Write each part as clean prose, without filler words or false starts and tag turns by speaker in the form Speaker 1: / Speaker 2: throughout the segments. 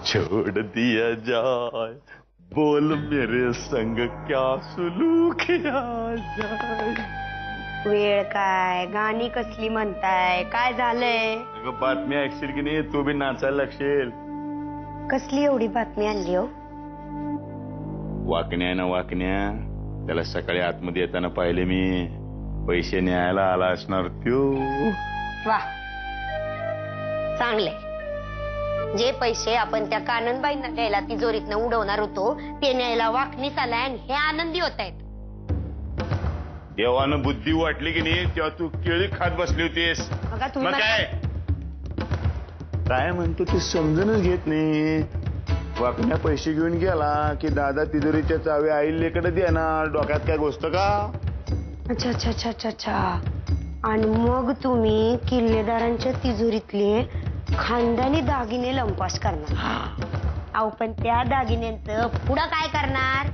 Speaker 1: छोड़ दिया जाए, बोल मेरे संग क्या सुलूक किया जाए।
Speaker 2: वेळ काय, गाणी कसली म्हणताय, काय झालंय?
Speaker 1: अगं बातमी ऐकशील की नाही, तू बी नाचायला लागशील.
Speaker 2: कसली एवढी बातमी आणली हो?
Speaker 1: वाकण्या ना वाकण्या, त्याला सकाळी आतमध्ये येताना पाहिले मी. पैसे न्यायला आला असणार त्यो.
Speaker 2: वा, चांगले. जे पैसे आपण त्या काननबाईंना द्यायला तिजोरीतनं उडवणार होतो ते न्यायला वाकणीस आलाय आणि हे आनंदी होत आहेत.
Speaker 1: देवानं बुद्धी वाटली की नाही तेव्हा तू केळी खात बसली होतीस.
Speaker 2: बघा तुम्ही
Speaker 1: मग काय म्हणतो ते समजूनच घेत नाही. वाकण्या पैसे घेऊन गेला की दादा तिजोरीच्या चावी आईलेकडे देणार. डोक्यात काय गोष्ट का?
Speaker 2: अच्छा अच्छा अच्छा अच्छा अच्छा. आणि मग तुम्ही किल्लेदारांच्या तिजोरीतले खानदानी दागिने लंपास करणार. अहो पण त्या दागिन्यांचं पुढं काय करणार?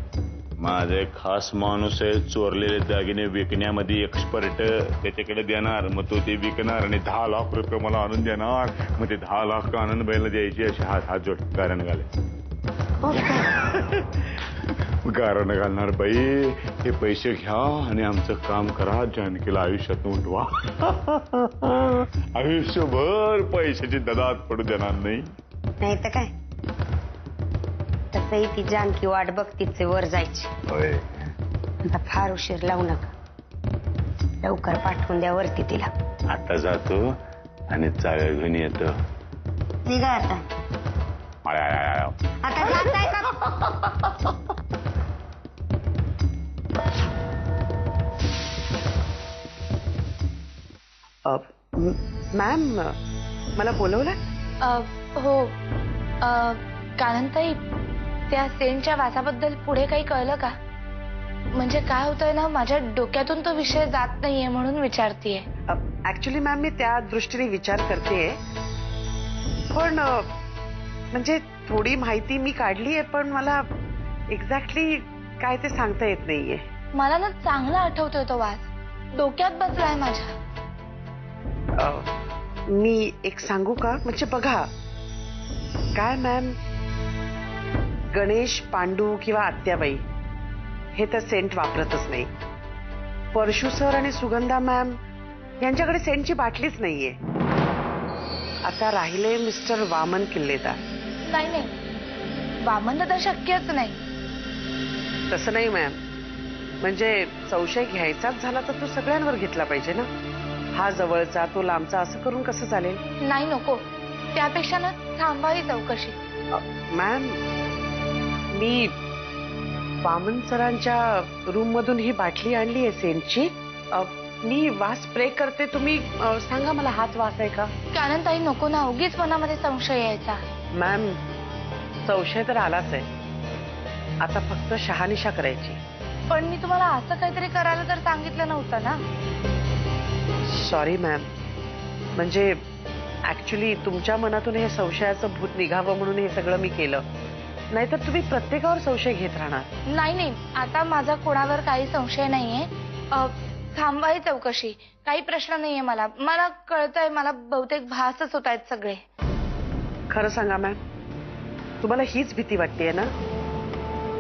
Speaker 1: माझे खास माणूस आहे, चोरलेले दागिने विकण्यामध्ये एक्सपर्ट. त्याच्याकडे देणार, मग तो ते विकणार आणि 10 लाख रुपये मला आणून देणार. मग ते 10 लाख आनंदबाईला द्यायचे. असे हात जोड कारण घाले. कारण घालणार बाई. हे पैसे घ्या आणि आमचं काम करा. जानकीला आयुष्यात उठवा. आयुष्यभर पैशाची ददात पडू देणार नाही.
Speaker 2: नाही तर काय. तसही ती जानकी वाट बघतीच वर जायची.
Speaker 1: होय.
Speaker 2: आता फार उशीर लावू नका. लवकर पाठवून द्या वरती तिला.
Speaker 1: आता जातो आणि चाव्या घेऊन येतो.
Speaker 2: निघा आता. आता जाताय का?
Speaker 3: मॅम, मला बोलवलं?
Speaker 4: हो. काननताई, त्या सेंटच्या वासाबद्दल पुढे काही कळलं का? म्हणजे काय होतंय ना, माझ्या डोक्यातून तो विषय जात नाहीये म्हणून विचारतीये.
Speaker 3: ऍक्च्युली मॅम, मी त्या दृष्टीने विचार करते. पण म्हणजे थोडी माहिती मी काढली आहे, पण मला एक्झॅक्टली काय ते सांगता येत नाहीये.
Speaker 4: मला ना चांगला आठवतोय तो वास. डोक्यात बसलाय माझ्या.
Speaker 3: मी एक सांगू का? म्हणजे बघा काय मॅम, गणेश, पांडू किंवा आत्याबाई हे तर सेंट वापरतच नाही. परशु सर आणि सुगंधा मॅम यांच्याकडे सेंटची बाटलीच नाहीये. आता राहिले मिस्टर वामन किल्लेदार.
Speaker 4: नाही नाही, वामन तर शक्यच नाही.
Speaker 3: तसं नाही मॅम. म्हणजे संशय घ्यायचाच झाला तर तो सगळ्यांवर घेतला पाहिजे ना. हा जवळचा, तो लांबचा, असं करून कसं चालेल?
Speaker 4: नाही, नको. त्यापेक्षा ना थांबावी चौकशी.
Speaker 3: मॅम, मी वामन सरांच्या रूम मधून ही बाटली आणली आहे सेंटची. मी वास स्प्रे करते. तुम्ही सांगा मला, हात वास आहे का?
Speaker 4: काननताई, नको ना, उगीच मनामध्ये संशय यायचा.
Speaker 3: मॅम, संशय तर आलाच आहे. आता फक्त शहानिशा करायची.
Speaker 4: पण मी तुम्हाला असं काहीतरी करायला तर सांगितलं नव्हतं ना.
Speaker 3: Sorry ma'am. म्हणजे ऍक्च्युली तुमच्या मनातून हे संशयाचं भूत निघावं म्हणून हे सगळं मी केलं. नाहीतर तुम्ही प्रत्येकावर संशय घेत राहणार.
Speaker 4: नाही नाही, आता माझा कोणावर काही संशय नाहीये. थांबावी चौकशी. काही प्रश्न नाहीये मला. मला कळतंय, मला बहुतेक भासच होत आहेत सगळे.
Speaker 3: खरं सांगा मॅम, तुम्हाला हीच भीती वाटतेय ना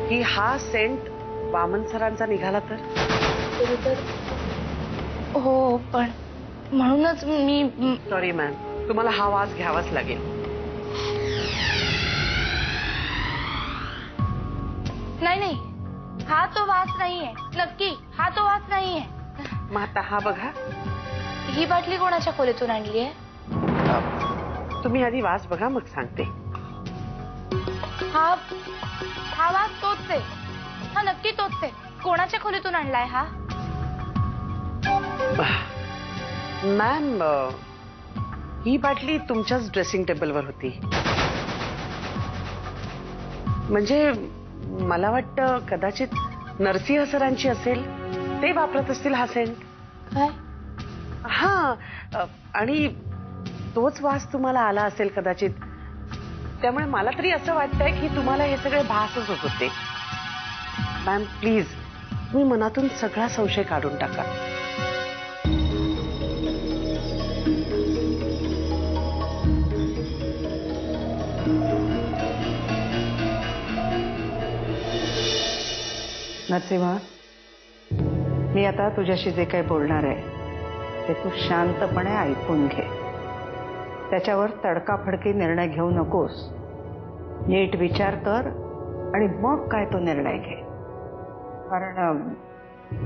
Speaker 3: की हा सेंट वामन सरांचा निघाला तर?
Speaker 4: हो, पण म्हणूनच मी.
Speaker 3: सॉरी मॅम, तुम्हाला हा वास घ्यावाच लागेल.
Speaker 4: नाही नाही, हा तो वास नाहीये. नक्की हा तो वास नाहीये.
Speaker 3: मग आता हा बघा.
Speaker 4: ही बाटली कोणाच्या खोलीतून आणली आहे?
Speaker 3: तुम्ही आधी वास बघा, मग सांगते.
Speaker 4: हा वास तोच आहे. हा नक्की तोच आहे. कोणाच्या खोलीतून आणलाय हा?
Speaker 3: मॅम, ही बाटली तुमच्याच ड्रेसिंग टेबलवर होती. म्हणजे मला वाटतं कदाचित नरसिंह सरांची असेल. ते वापरत असतील हा सेंट.
Speaker 4: काय?
Speaker 3: हा, आणि तोच वास तुम्हाला आला असेल कदाचित. त्यामुळे मला तरी असं वाटतंय की तुम्हाला हे सगळे भासच होत होते. मॅम प्लीज, तुम्ही मनातून सगळा संशय काढून टाका. नरसिंहा, मी आता तुझ्याशी जे काही बोलणार आहे ते तू शांतपणे ऐकून घे. त्याच्यावर तडकाफडकी निर्णय घेऊ नकोस. नीट विचार कर आणि मग काय तो निर्णय घे. कारण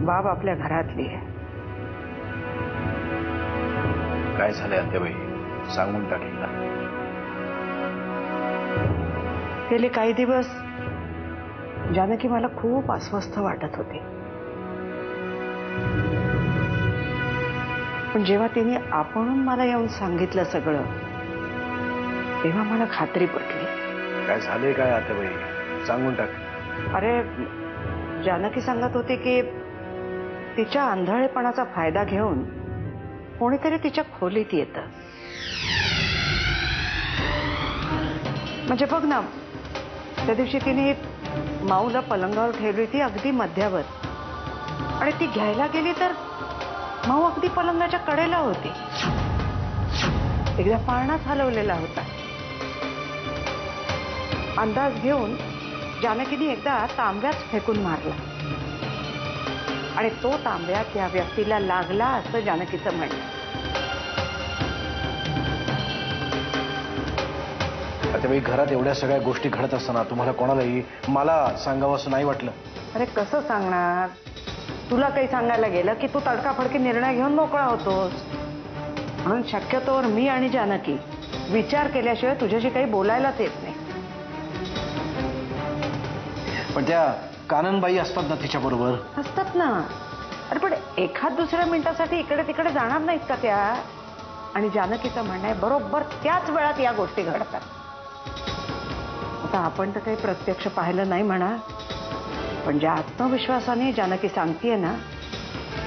Speaker 3: बाब आपल्या घरातली आहे.
Speaker 5: काय झालंय आत्याबाई, सांगून टाकेल ना.
Speaker 3: गेले काही दिवस जानकी मला खूप अस्वस्थ वाटत होती. पण जेव्हा तिने आपणहून मला येऊन सांगितलं सगळं, तेव्हा मला खात्री पटली.
Speaker 5: काय झालंय काय आत्याबाई, सांगून टाक.
Speaker 3: अरे, जानकी सांगत होती की तिच्या आंधळेपणाचा फायदा घेऊन कोणीतरी तिच्या खोलीत येतं. म्हणजे बघ ना, त्या दिवशी तिने माऊला पलंगावर ठेवली होती अगदी मध्यावर, आणि ती घ्यायला गेली तर माऊ अगदी पलंगाच्या कडेला होती. एकदा पाळणाच हलवलेला होता. अंदाज घेऊन जानकीने एकदा तांब्याच फेकून मारला आणि तो तांब्या त्या व्यक्तीला लागला असं जानकीचं म्हणणं.
Speaker 5: आत्याबाई, घरात एवढ्या सगळ्या गोष्टी घडत असताना तुम्हाला कोणालाही मला सांगावं असं नाही वाटलं?
Speaker 3: अरे कसं सांगणार? तुला काही सांगायला गेलं की तू तडकाफडकी निर्णय घेऊन मोकळा होतोस. म्हणून शक्यतोवर मी आणि जानकी विचार केल्याशिवाय तुझ्याशी काही बोलायलाच येत नाही.
Speaker 5: पण त्या काननबाई असतात ना तिच्या बरोबर?
Speaker 3: असतात ना. अरे पण एखाद दुसऱ्या मिनिटासाठी इकडे तिकडे जाणार नाहीत का त्या? आणि जानकीचं म्हणणं आहे बरोबर त्याच वेळात या गोष्टी घडतात. आता आपण तर काही प्रत्यक्ष पाहिलं नाही म्हणा, पण ज्या आत्मविश्वासाने जानकी सांगतेय ना,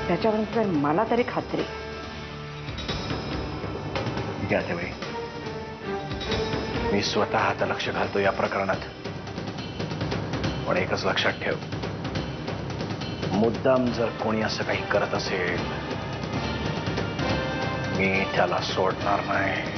Speaker 3: त्याच्यावर मला तरी खात्री.
Speaker 5: ठीक आहे आत्याबाई, मी स्वतः आता लक्ष घालतो या प्रकरणात. पण एकच लक्षात ठेव, मुद्दाम जर कोणी असं काही करत असेल, मी त्याला सोडणार नाही.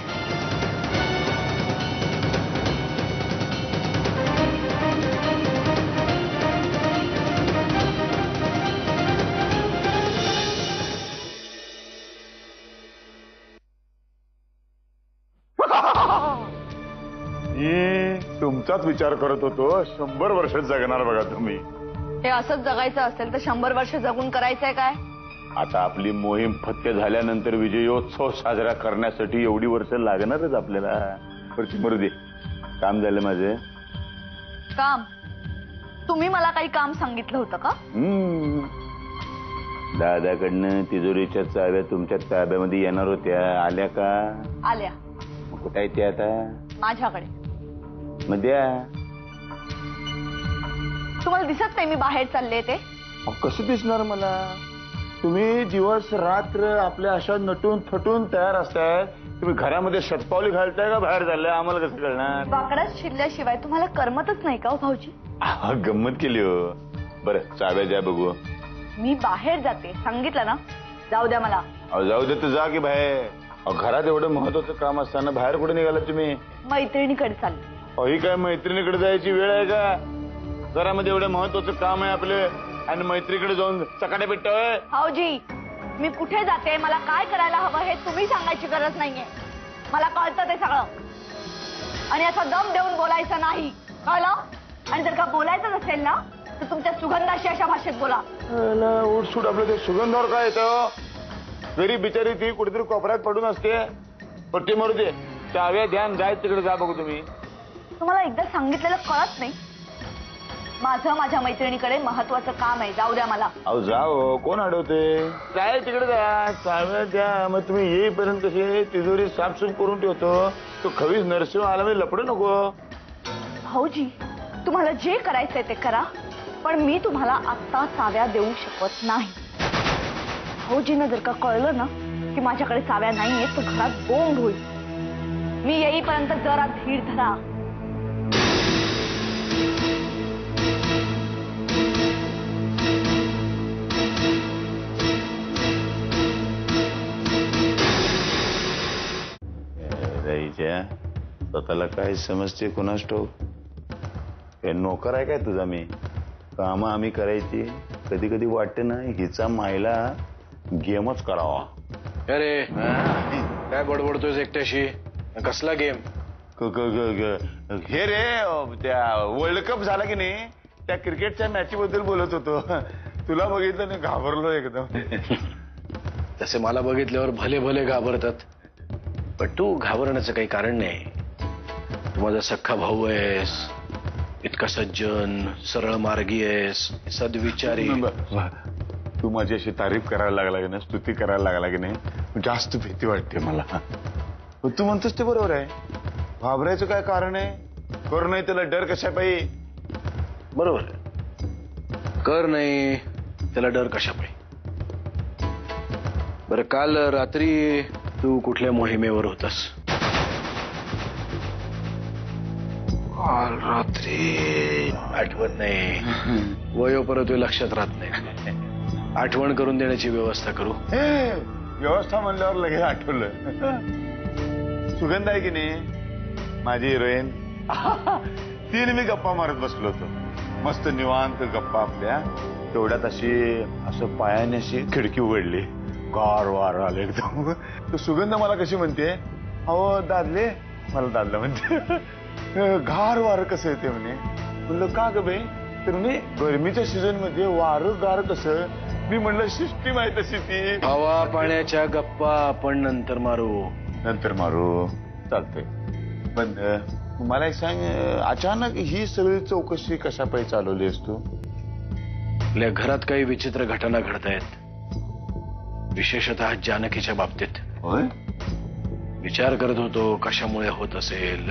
Speaker 1: मी तुमचाच विचार करत होतो. 100 वर्ष जगणार बघा तुम्ही.
Speaker 6: हे असंच जगायचं असेल तर 100 वर्ष जगून करायचंय काय?
Speaker 1: आता आपली मोहीम फत्य झाल्यानंतर विजयोत्सव साजरा करण्यासाठी एवढी वर्ष लागणारच आपल्याला. वरची मरू दे, काम झालं माझं.
Speaker 6: काम? तुम्ही मला काही काम सांगितलं होतं का?
Speaker 1: दादाकडनं तिजोरीच्या चाव्या तुमच्या ताब्यामध्ये येणार होत्या, आल्या का?
Speaker 6: आल्या.
Speaker 1: मग कुठे आहे ते आता?
Speaker 6: माझ्याकडे.
Speaker 1: मग द्या.
Speaker 6: तुम्हाला दिसत नाही मी बाहेर चालले ते?
Speaker 1: कसं दिसणार मला? तुम्ही दिवस रात्र आपल्या अशा नटून थटून तयार असताय. तुम्ही घरामध्ये शतपावली घालताय का बाहेर चाललंय? आम्हाला कसं कळणार?
Speaker 6: वाकडात शिरल्याशिवाय तुम्हाला करमतच नाही का हो भाऊजी?
Speaker 1: गंमत केली हो. बरं, चाव्या द्या बघू.
Speaker 6: मी बाहेर जाते सांगितलं ना. जाऊ द्या मला.
Speaker 1: जाऊ दे तर जा की बाहेर. घरात एवढं महत्वाचं काम असताना बाहेर कुठे निघाला तुम्ही?
Speaker 6: मैत्रिणीकडे चालले.
Speaker 1: ही काय मैत्रिणीकडे जायची वेळ आहे का? घरामध्ये एवढं महत्वाचं काम आहे आपले आणि मैत्रीकडे जाऊन चकाट्या पिटतोय?
Speaker 6: भाऊजी, मी कुठे जाते, मला काय करायला हवं हे तुम्ही सांगायची गरज नाहीये. मला कळतं ते सगळं. आणि असं दम देऊन बोलायचं नाही, कळलं? आणि जर का बोलायचं असेल ना तर तुमच्या सुगंधाशी अशा भाषेत बोला.
Speaker 1: उठसूट आपलं ते सुगंधावर काय येतं? गरीब बिचारी ती कुठेतरी कोपऱ्यात पडून असते. पट्टी मारू दे. चाव्या ध्यान जाय तिकडे जा बघू. तुम्ही
Speaker 6: तुम्हाला एकदा सांगितलेलं कळत नाही? माझं माझ्या मैत्रिणीकडे महत्वाचं काम आहे, जाऊ द्या मला.
Speaker 1: अहो जा हो, कोण अडवते? जाय तिकडे जा, चाव्या द्या. मग तुम्ही येईपर्यंत कशी तिजोरी साफसूफ करून ठेवतो. तो खवीस नरसिंह आला मी लपडू नको.
Speaker 6: भाऊजी, तुम्हाला जे करायचंय ते करा, पण मी तुम्हाला आत्ता चाव्या देऊ शकत नाही. भाऊजींना जर का कळलं ना की माझ्याकडे चाव्या नाहीये तर घरात बोंब होईल. मी येईपर्यंत जरा धीर धरा.
Speaker 1: स्वतःला काय समजते कुणास ठाऊक? काय नोकर आहे काय तुझा मी? कामं आम्ही करायची. कधी कधी वाटते ना हिचा मायला गेमच करावा.
Speaker 5: अरे
Speaker 1: हा?
Speaker 5: काय बडबडतोय एकट्याशी? कसला गेम?
Speaker 1: हे रे त्या वर्ल्ड कप झाला की नाही त्या क्रिकेटच्या मॅची बद्दल बोलत होतो. तुला बघितलं नाही घाबरलो एकदम.
Speaker 5: तसे मला बघितल्यावर भले भले घाबरतात, पण तू घाबरण्याचं काही कारण नाही. तू माझा सख्खा भाऊ आहेस, इतका सज्जन, सरळ मार्गी आहेस, सद्विचारी.
Speaker 1: तू माझी अशी तारीफ करायला लागला की नाही, स्तुती करायला लागला की नाही, जास्त भीती वाटते मला. पण तू म्हणतोस ते बरोबर आहे. घाबरायचं काय कारण आहे? कर नाही त्याला डर कशा पाहिजे.
Speaker 5: बरोबर आहे. कर नाही त्याला डर कशा पाहिजे. बरं, काल रात्री तू कुठल्या मोहिमेवर होतास? काल रात्री आठवत नाही. वयोपरत लक्षात राहत नाही. आठवण करून देण्याची व्यवस्था करू.
Speaker 1: हे व्यवस्था म्हणल्यावर लगेच आठवलं. सुगंध आहे की नाही माझी हिरोईन, तिने मी गप्पा मारत बसलो होतो. मस्त निवांत गप्पा आपल्या. तेवढ्यात असं पायाने अशी खिडकी उघडली. गार वार आले एकदम. तर सुगंध मला कशी म्हणते, अहो दादले, मला दादला म्हणते, गार वार कसं येते म्हणे. म्हणलं का ग बाई? तर म्हणे गरमीच्या सीझन मध्ये वारं गार कसं. मी म्हणलं सिस्टीम आहे तशी ती.
Speaker 5: हवा पाण्याच्या गप्पा आपण नंतर मारू.
Speaker 1: नंतर मारू, चालतंय. पण मला एक सांग, अचानक ही सगळी चौकशी कशा पाहिजे चालवली असतो?
Speaker 5: आपल्या घरात काही विचित्र घटना घडत आहेत, विशेषतः जानकीच्या बाबतीत.
Speaker 1: होय?
Speaker 5: विचार करत होतो कशामुळे होत असेल.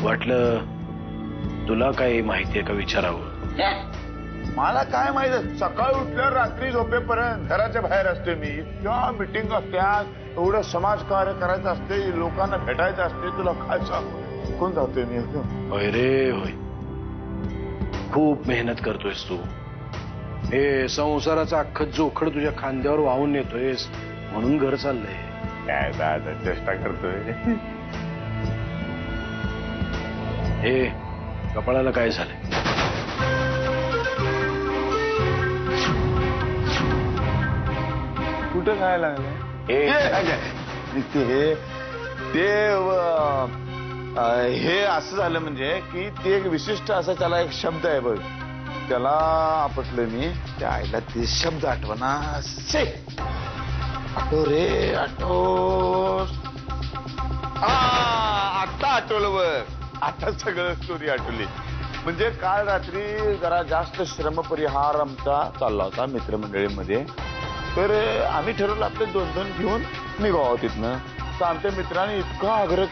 Speaker 5: वाटलं तुला काही माहितीये का विचारावं.
Speaker 1: मला काय माहित, सकाळी उठल्यावर रात्री झोपेपर्यंत घराच्या बाहेर असते मी. इतक्या मिटिंग असतात, एवढं समाजकार्य करायचं असते, लोकांना भेटायचं असते. तुला काय सांगू, कोण जातोय मी.
Speaker 5: होय रे होय, खूप मेहनत करतोयस तू. हे संसाराचं अख्खं जोखड तुझ्या खांद्यावर वाहून नेतोयस, म्हणून घर चाललंय.
Speaker 1: काय दादा चेष्टा करतोय.
Speaker 5: हे कपाळाला काय झालंय?
Speaker 1: कुठं काय लागलं? हे असं झालं म्हणजे की ते एक विशिष्ट असा त्याला एक शब्द आहे बघ, त्याला आपटलं मी. त्या आईला ते शब्द आठवना. आठव रे आठव. आता आठवलं बघ, आता सगळं स्टोरी आठवली. म्हणजे काल रात्री जरा जास्त श्रमपरिहार आमचा चालला होता मित्रमंडळीमध्ये. तर आम्ही ठरवलं आपले 2-2 घेऊन निघावं तिथनं. तर आमच्या मित्राने इतका आग्रह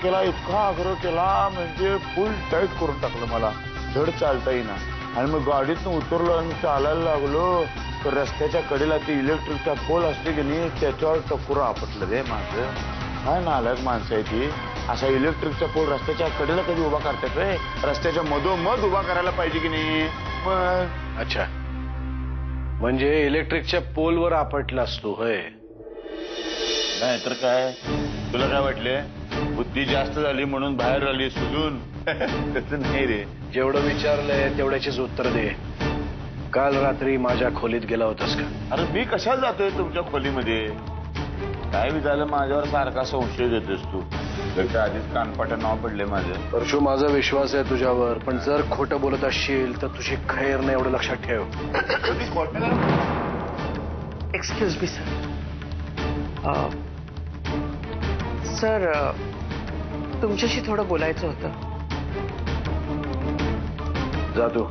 Speaker 1: केला म्हणजे फुल टाईट करून टाकलं. मला धड चालता येईना. आणि मग गाडीतनं उतरलो आणि चालायला लागलो तर रस्त्याच्या कडेला ते इलेक्ट्रिकचा पोल असते की नाही, त्याच्यावर टकुरा आपटलं रे माझं. काय नालायक माणसं आहे ती. असा इलेक्ट्रिकचा पोल रस्त्याच्या कडेला कधी उभा करतात रे? रस्त्याच्या मधोमध उभा करायला पाहिजे की नाही. मग
Speaker 5: अच्छा, म्हणजे इलेक्ट्रिकच्या पोलवर आपटला असतो होय?
Speaker 1: नाही तर काय. तुला काय वाटले, बुद्धी जास्त झाली म्हणून बाहेर आली सुजून? तसं नाही रे.
Speaker 5: जेवढं विचारलंय तेवढ्याचीच उत्तर दे. काल रात्री माझ्या खोलीत गेला होतास का?
Speaker 1: अरे मी कशाला जातोय तुमच्या खोलीमध्ये? काय बी झालं माझ्यावर सारखा संशय देतोस तू. त्याच्या आधीच कानपाटं नाव पडले माझं.
Speaker 5: परशु, माझा विश्वास आहे तुझ्यावर, पण जर खोटं बोलत असशील तर तुझी खैर नाही, एवढं लक्षात ठेव.
Speaker 3: Excuse me sir. सर, तुमच्याशी थोडं बोलायचं होतं.
Speaker 5: जा तू.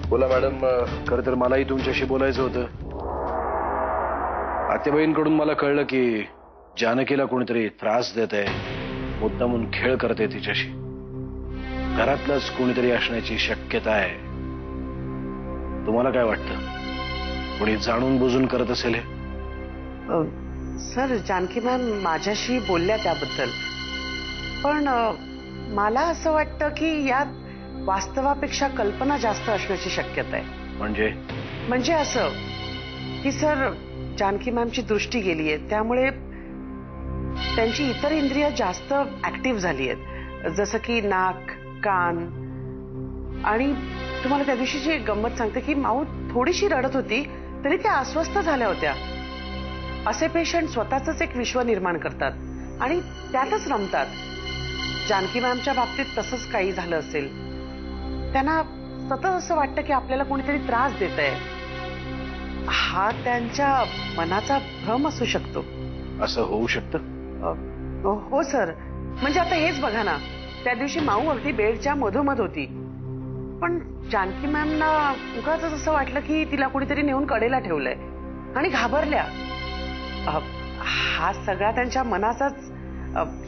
Speaker 5: बोला मॅडम. खरं तर मलाही तुमच्याशी बोलायचं होतं. आत्याबाईंकडून मला कळलं की जानकीला कोणीतरी त्रास देत आहे, मुद्दामून खेळ करते तिच्याशी. घरातलंच कोणीतरी असण्याची शक्यता आहे. तुम्हाला काय वाटतं, कोणी जाणून बुजून करत असेल हे?
Speaker 3: सर, जानकी मॅम माझ्याशी बोलल्या त्याबद्दल. पण मला असं वाटतं की यात वास्तवापेक्षा कल्पना जास्त असण्याची शक्यता आहे.
Speaker 5: म्हणजे
Speaker 3: असं की सर, जानकी मॅमची दृष्टी गेलीये, त्यामुळे त्यांची इतर इंद्रिय जास्त ऍक्टिव्ह झाली आहेत, जसं की नाक, कान. आणि तुम्हाला त्या दिवशीची एक गंमत सांगते की माऊ थोडीशी रडत होती तरी त्या अस्वस्थ झाल्या होत्या. असे पेशंट स्वतःच एक विश्व निर्माण करतात आणि त्यातच रमतात. जानकी मॅमच्या बाबतीत तसंच काही झालं असेल. त्यांना सतत असं वाटतं की आपल्याला कोणीतरी त्रास देत आहे. हा त्यांच्या मनाचा भ्रम असू शकतो.
Speaker 5: असं होऊ शकतं?
Speaker 3: हो सर. म्हणजे आता हेच बघा ना, त्या दिवशी माऊ अगदी बेडच्या मधोमध होती, पण जानकी मॅमना उगाच असं वाटलं की तिला कोणीतरी नेऊन कडेला ठेवलंय आणि घाबरल्या. हा सगळा त्यांच्या मनाचाच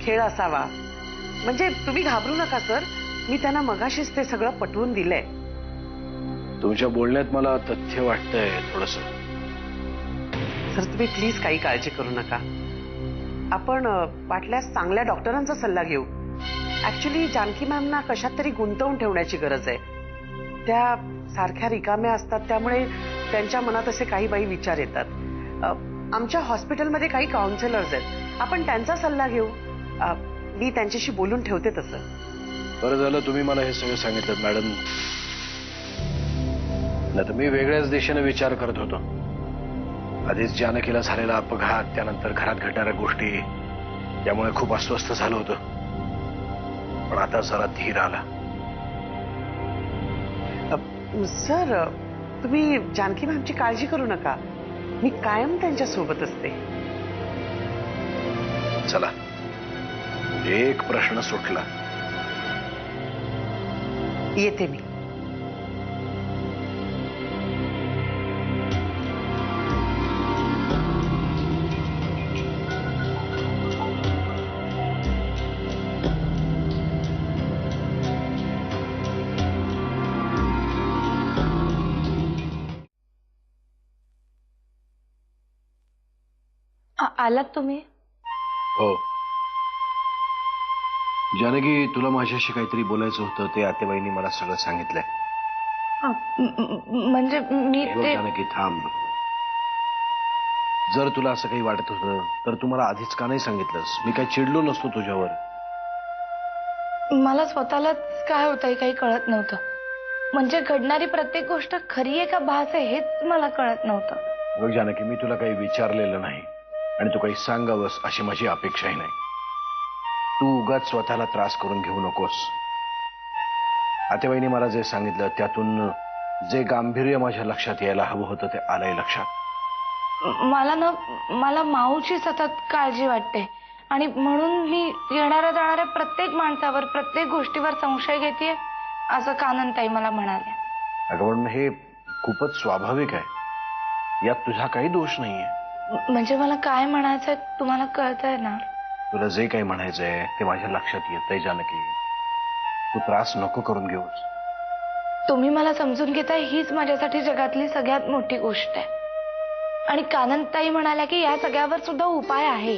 Speaker 3: खेळ असावा. म्हणजे तुम्ही घाबरू नका सर, मी त्यांना मगाशीच ते सगळं पटवून दिलंय.
Speaker 5: तुमच्या बोलण्यात मला तथ्य वाटतंय थोडस.
Speaker 3: सर तुम्ही प्लीज काही काळजी करू नका. आपण वाटल्यास चांगल्या डॉक्टरांचा सल्ला घेऊ. ऍक्च्युली जानकी मॅमना कशात तरी गुंतवून ठेवण्याची गरज आहे. त्या सारख्या रिकाम्या असतात, त्यामुळे त्यांच्या मनात असे काही बाई विचार येतात. आमच्या हॉस्पिटलमध्ये काही काउन्सिलर्स आहेत, आपण त्यांचा सल्ला घेऊ. मी त्यांच्याशी बोलून ठेवते तसं.
Speaker 5: बरं झालं तुम्ही मला हे सगळं सांगितलं मॅडम. नाही तर मी वेगळ्याच दिशेने विचार करत होतो. आधीच जानकीला झालेला अपघात, त्यानंतर घरात घडणाऱ्या गोष्टी, त्यामुळे खूप अस्वस्थ झालं होतं. पण आता जरा धीर आला.
Speaker 3: सर तुम्ही जानकी मॅमची काळजी करू नका, मी कायम त्यांच्या सोबत असते.
Speaker 5: चला, एक प्रश्न सुटला.
Speaker 3: येते मी.
Speaker 4: आलात तुम्ही?
Speaker 5: हो जानकी, तुला माझ्याशी काहीतरी बोलायचं होतं, ते आतेबाईंनी मला सगळं सांगितलंय.
Speaker 4: म्हणजे मी
Speaker 5: हे बघ
Speaker 4: ते
Speaker 5: जानकी, थांब. जर तुला असं काही वाटत होतं तर तू मला आधीच का नाही सांगितलंस? मी काही चिडलो नसतो तुझ्यावर.
Speaker 4: मला स्वतःलाच काय होतंय काही कळत नव्हतं. म्हणजे घडणारी प्रत्येक गोष्ट खरी आहे का भास आहे हेच मला कळत नव्हतं.
Speaker 5: बघ जानकी, मी तुला काही विचारलेलं नाही आणि तू काही सांगावंस अशी माझी अपेक्षाही नाही. तू उगाच स्वतःला त्रास करून घेऊ नकोस. आतेबाईंनी मला जे सांगितलं त्यातून जे गांभीर्य माझ्या लक्षात यायला हवं होतं ते आलंय लक्षात.
Speaker 4: मला माऊची सतत काळजी वाटते आणि म्हणून मी येणाऱ्या जाणाऱ्या प्रत्येक माणसावर, प्रत्येक गोष्टीवर संशय घेते असं काननताई मला म्हणाले.
Speaker 5: अगं पण हे खूपच स्वाभाविक आहे, यात तुझा काही दोष नाहीये.
Speaker 4: म्हणजे मला काय म्हणायचंय तुम्हाला कळतंय ना?
Speaker 5: तुला जे काही म्हणायचंय ते माझ्या लक्षात येतंय जानकी. तू त्रास नको करून घेऊस.
Speaker 4: तुम्ही मला समजून घेताय हीच माझ्यासाठी जगातली सगळ्यात मोठी गोष्ट आहे. आणि काननताई म्हणाल्या की या सगळ्यावर सुद्धा उपाय आहे.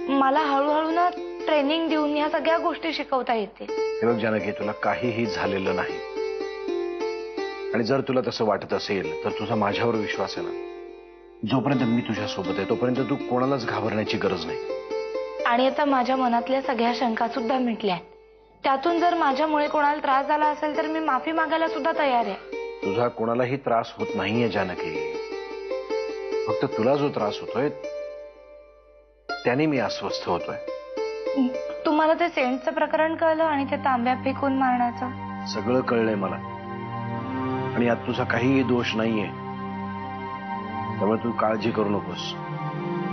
Speaker 4: मला हळूहळू ना ट्रेनिंग देऊन या सगळ्या गोष्टी शिकवता येतील.
Speaker 5: हे बघ जानकी, तुला काहीही झालेलं नाही. आणि जर तुला तसं वाटत असेल तर तुझा माझ्यावर विश्वास आहे ना. जोपर्यंत मी तुझ्या सोबत आहे तोपर्यंत तू कोणालाच घाबरण्याची गरज नाही.
Speaker 4: आणि आता माझ्या मनातल्या सगळ्या शंका सुद्धा मिटल्या. त्यातून जर माझ्यामुळे कोणाला त्रास झाला असेल तर मी माफी मागायला सुद्धा तयार आहे.
Speaker 5: तुझा कोणालाही त्रास होत नाहीये जानकी. फक्त तुला जो त्रास होतोय त्याने मी अस्वस्थ होतोय.
Speaker 4: तुम्हाला ते सेंटचं प्रकरण कळलं आणि ते तांब्या फेकून मारण्याचं?
Speaker 5: सगळं कळलंय मला आणि यात तुझा काहीही दोष नाहीये. त्यामुळे तू काळजी करू नकोस.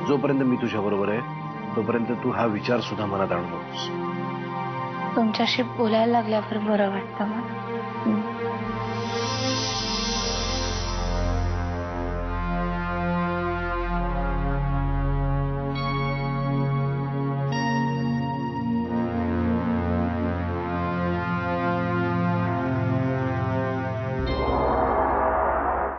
Speaker 5: जोपर्यंत मी तुझ्या बरोबर आहे तोपर्यंत तू हा विचार सुद्धा मनात आणू नकोस.
Speaker 4: तुमच्याशी बोलायला लागल्यावर बरं वाटतं मला.